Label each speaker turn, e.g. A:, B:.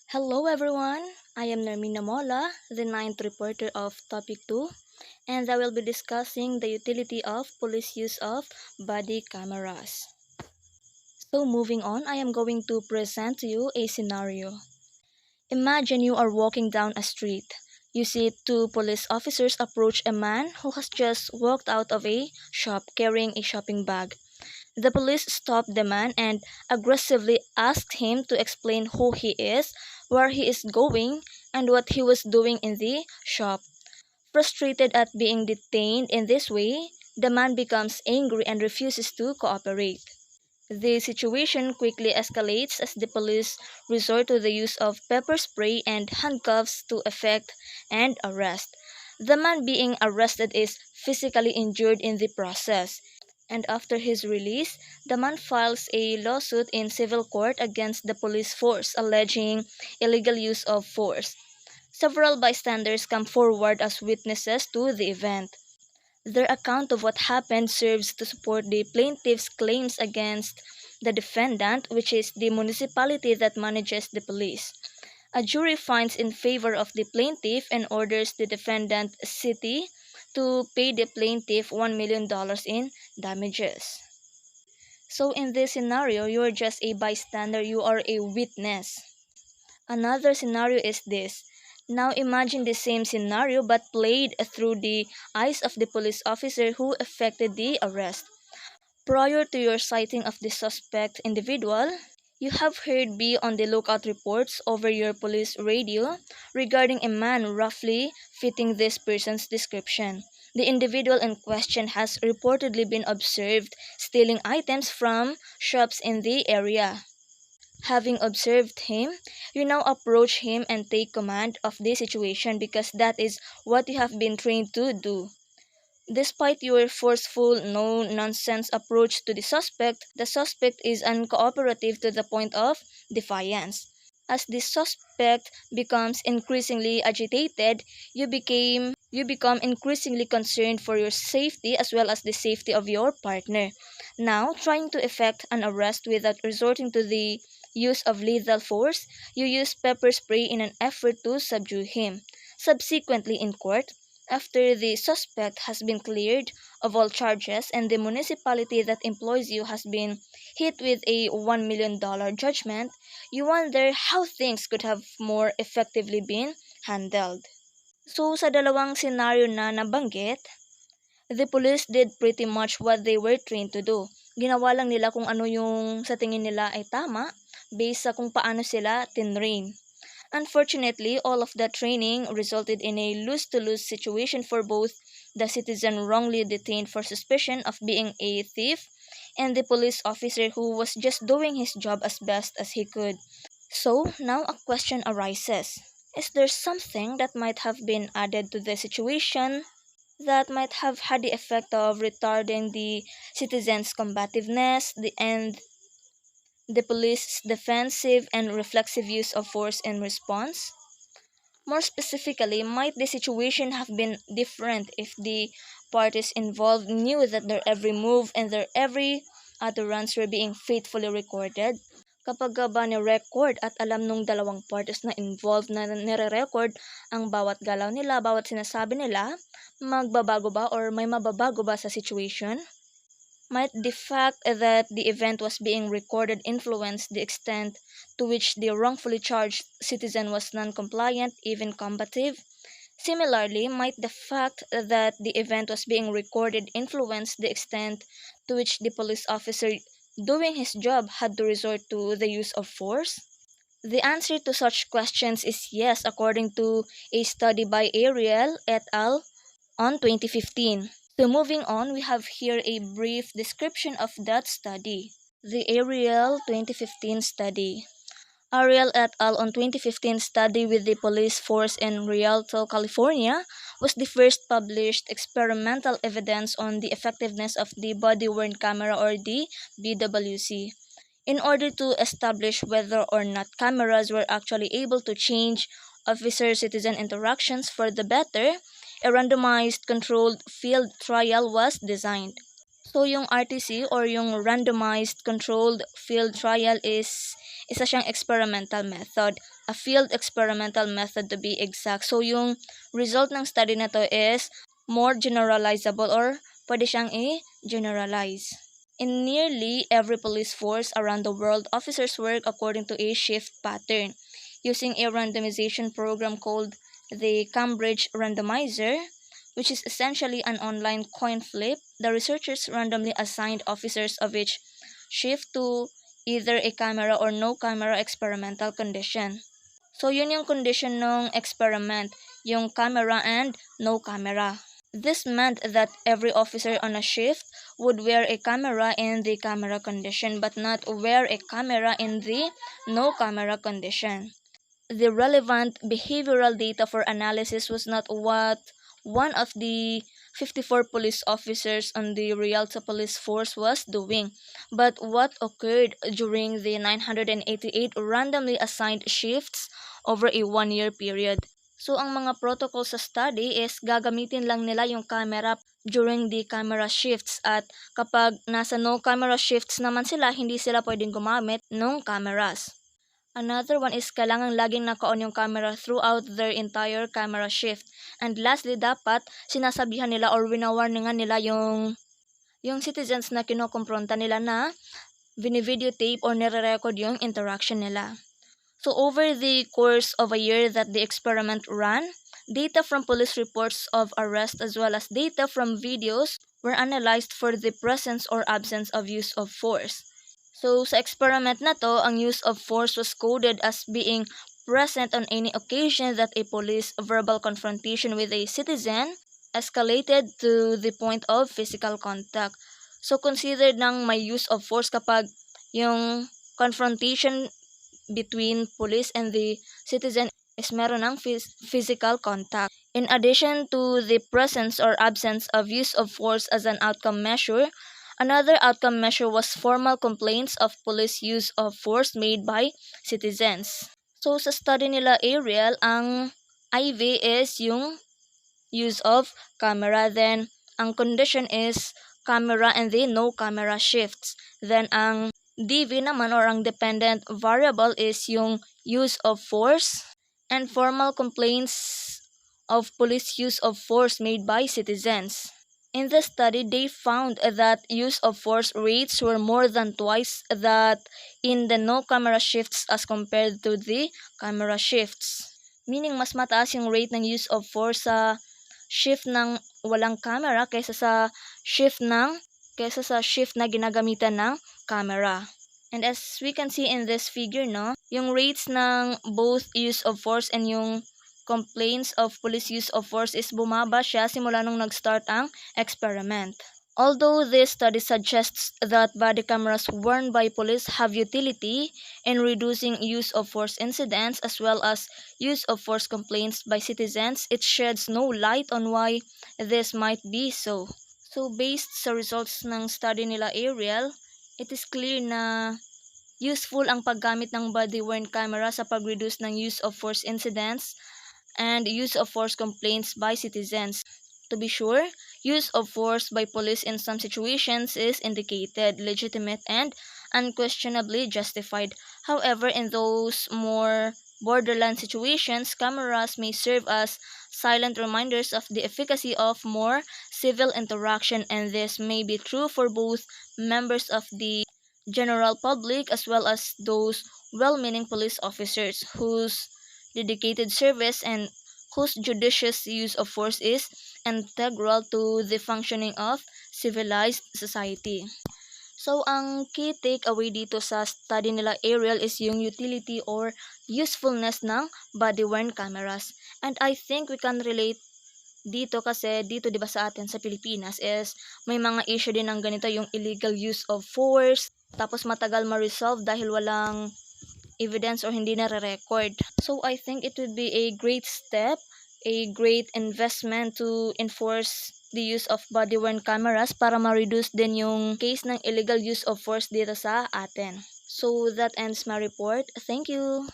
A: Hello everyone, I am Normina Mola, the ninth reporter of Topic2, and I will be discussing the utility of police use of body cameras. So moving on, I am going to present to you a scenario. Imagine you are walking down a street. You see two police officers approach a man who has just walked out of a shop carrying a shopping bag. The police stopped the man and aggressively asked him to explain who he is, where he is going, and what he was doing in the shop. Frustrated at being detained in this way, the man becomes angry and refuses to cooperate. The situation quickly escalates as the police resort to the use of pepper spray and handcuffs to effect an arrest. The man being arrested is physically injured in the process, and after his release, the man files a lawsuit in civil court against the police force alleging illegal use of force. Several bystanders come forward as witnesses to the event. Their account of what happened serves to support the plaintiff's claims against the defendant, which is the municipality that manages the police. A jury finds in favor of the plaintiff and orders the defendant city to pay the plaintiff $1 million in damages. So in this scenario, you are just a bystander, you are a witness. Another scenario is this. Now imagine the same scenario but played through the eyes of the police officer who effected the arrest. Prior to your sighting of the suspect individual, you have heard be on the lookout reports over your police radio regarding a man roughly fitting this person's description. The individual in question has reportedly been observed stealing items from shops in the area. Having observed him, you now approach him and take command of the situation because that is what you have been trained to do. Despite your forceful, no-nonsense approach to the suspect is uncooperative to the point of defiance. As the suspect becomes increasingly agitated, you become increasingly concerned for your safety as well as the safety of your partner. Now, trying to effect an arrest without resorting to the use of lethal force, you use pepper spray in an effort to subdue him. Subsequently, in court, after the suspect has been cleared of all charges and the municipality that employs you has been hit with a $1 million judgment, you wonder how things could have more effectively been handled. So sa dalawang senaryo na nabanggit, the police did pretty much what they were trained to do. Ginawa lang nila kung ano yung sa tingin nila ay tama based sa kung paano sila tinrain. Unfortunately, all of that training resulted in a lose-to-lose situation for both the citizen wrongly detained for suspicion of being a thief and the police officer who was just doing his job as best as he could. So, now a question arises. Is there something that might have been added to the situation that might have had the effect of retarding the citizens' combativeness and the police's defensive and reflexive use of force in response? More specifically, might the situation have been different if the parties involved knew that their every move and their every utterance were being faithfully recorded? Kapag ba ni-record at alam nung dalawang parties na involved na nire-record ang bawat galaw nila, bawat sinasabi nila, magbabago ba or may mababago ba sa situation? Might the fact that the event was being recorded influence the extent to which the wrongfully charged citizen was non-compliant, even combative? Similarly, might the fact that the event was being recorded influence the extent to which the police officer doing his job had to resort to the use of force? The answer to such questions is yes, according to a study by Ariel et al. On 2015. So moving on, we have here a brief description of that study. The Ariel 2015 study. Ariel et al. On 2015 study with the police force in Rialto, California was the first published experimental evidence on the effectiveness of the body-worn camera or the BWC. In order to establish whether or not cameras were actually able to change officer-citizen interactions for the better, a randomized controlled field trial was designed. So yung RTC or yung randomized controlled field trial is isa siyang experimental method, a field experimental method to be exact. So yung result ng study na to is more generalizable or pwede siyang i-generalize. In nearly every police force around the world, officers work according to a shift pattern. Using a randomization program called the Cambridge Randomizer, which is essentially an online coin flip, the researchers randomly assigned officers of each shift to either a camera or no camera experimental condition. So yun yung condition ng experiment, yung camera and no camera. This meant that every officer on a shift would wear a camera in the camera condition but not wear a camera in the no camera condition. The relevant behavioral data for analysis was not what one of the 54 police officers on the Rialto police force was doing, but what occurred during the 988 randomly assigned shifts over a 1-year period. So ang mga protocol sa study is gagamitin lang nila yung camera during the camera shifts, at kapag nasa no camera shifts naman sila, hindi sila pwedeng gumamit ng cameras. Another one is kailangan laging naka-on yung camera throughout their entire camera shift. And lastly, dapat sinasabihan nila or winawarningan nila yung citizens na kinokompronta nila na vini-videotape or nire-record yung interaction nila. So over the course of a year that the experiment ran, data from police reports of arrest as well as data from videos were analyzed for the presence or absence of use of force. So sa experiment na to, ang use of force was coded as being present on any occasion that a police verbal confrontation with a citizen escalated to the point of physical contact. So considered ng may use of force kapag yung confrontation between police and the citizen is meron ng physical contact. In addition to the presence or absence of use of force as an outcome measure, another outcome measure was formal complaints of police use of force made by citizens. So sa study nila Ariel, ang IV is yung use of camera, then ang condition is camera and the no camera shifts. Then ang DV naman or ang dependent variable is yung use of force and formal complaints of police use of force made by citizens. In the study, they found that use of force rates were more than twice that in the no camera shifts as compared to the camera shifts. Meaning mas mataas yung rate ng use of force sa shift ng walang camera kaysa sa shift na ginagamitan ng camera. And as we can see in this figure, no, yung rates ng both use of force and yung complaints of police use of force is bumaba siya simula nung nag-start ang experiment. Although this study suggests that body cameras worn by police have utility in reducing use of force incidents as well as use of force complaints by citizens, it sheds no light on why this might be so. So based sa results ng study nila Ariel, it is clear na useful ang paggamit ng body-worn camera sa pag-reduce ng use of force incidents and use of force complaints by citizens. To be sure, use of force by police in some situations is indicated, legitimate, and unquestionably justified. However, in those more borderline situations, cameras may serve as silent reminders of the efficacy of more civil interaction, and this may be true for both members of the general public as well as those well-meaning police officers whose dedicated service and whose judicious use of force is integral to the functioning of civilized society. So, ang key takeaway dito sa study nila Ariel is yung utility or usefulness ng body-worn cameras. And I think we can relate dito kasi dito 'di ba sa atin sa Pilipinas is may mga issue din ng ganito, yung illegal use of force, tapos matagal ma-resolve dahil walang evidence or hindi na-record. So I think it would be a great step, a great investment to enforce the use of body-worn cameras para ma-reduce din yung case ng illegal use of force dito sa atin. So that ends my report. Thank you!